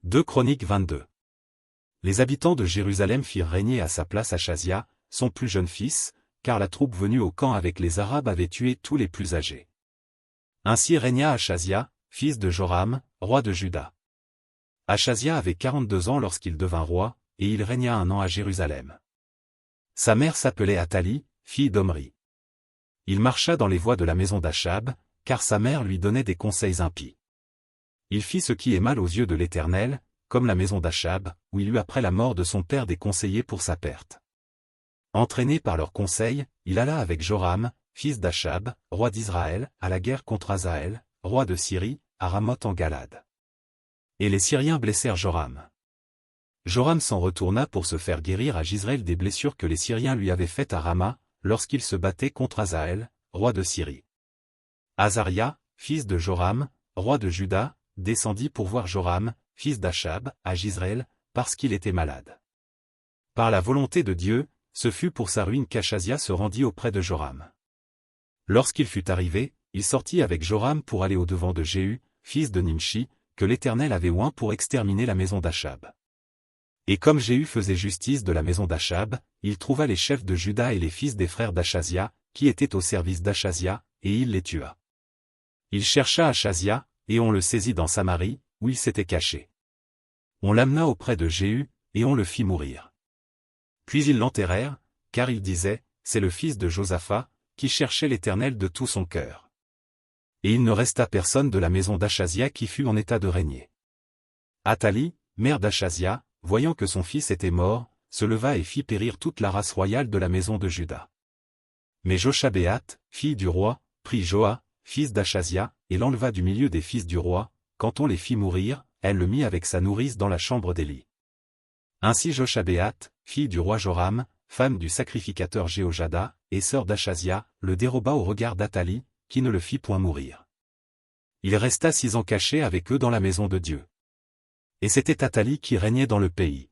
2 Chroniques 22. Les habitants de Jérusalem firent régner à sa place Achazia, son plus jeune fils, car la troupe venue au camp avec les Arabes avait tué tous les plus âgés. Ainsi régna Achazia, fils de Joram, roi de Juda. Achazia avait 42 ans lorsqu'il devint roi, et il régna 1 an à Jérusalem. Sa mère s'appelait Athalie, fille d'Omri. Il marcha dans les voies de la maison d'Achab, car sa mère lui donnait des conseils impies. Il fit ce qui est mal aux yeux de l'Éternel, comme la maison d'Achab, où il eut après la mort de son père des conseillers pour sa perte. Entraîné par leurs conseils, il alla avec Joram, fils d'Achab, roi d'Israël, à la guerre contre Hazaël, roi de Syrie, à Ramoth en Galade. Et les Syriens blessèrent Joram. Joram s'en retourna pour se faire guérir à Jizréel des blessures que les Syriens lui avaient faites à Rama, lorsqu'il se battait contre Hazaël, roi de Syrie. Azaria, fils de Joram, roi de Juda, descendit pour voir Joram, fils d'Achab, à Jizréel, parce qu'il était malade. Par la volonté de Dieu, ce fut pour sa ruine qu'Achazia se rendit auprès de Joram. Lorsqu'il fut arrivé, il sortit avec Joram pour aller au-devant de Jéhu, fils de Nimshi, que l'Éternel avait oint pour exterminer la maison d'Achab. Et comme Jéhu faisait justice de la maison d'Achab, il trouva les chefs de Juda et les fils des frères d'Achazia, qui étaient au service d'Achazia, et il les tua. Il chercha Achazia, et on le saisit dans Samarie, où il s'était caché. On l'amena auprès de Jéhu, et on le fit mourir. Puis ils l'enterrèrent, car il disait, c'est le fils de Josaphat, qui cherchait l'Éternel de tout son cœur. Et il ne resta personne de la maison d'Achazia qui fût en état de régner. Athalie, mère d'Achazia, voyant que son fils était mort, se leva et fit périr toute la race royale de la maison de Juda. Mais Joshabéath, fille du roi, prit Joa, fils d'Achazia, et l'enleva du milieu des fils du roi. Quand on les fit mourir, elle le mit avec sa nourrice dans la chambre d'Élie. Ainsi Joshabéath, fille du roi Joram, femme du sacrificateur Jéhojada, et sœur d'Achazia, le déroba au regard d'Athalie, qui ne le fit point mourir. Il resta 6 ans caché avec eux dans la maison de Dieu. Et c'était Athalie qui régnait dans le pays.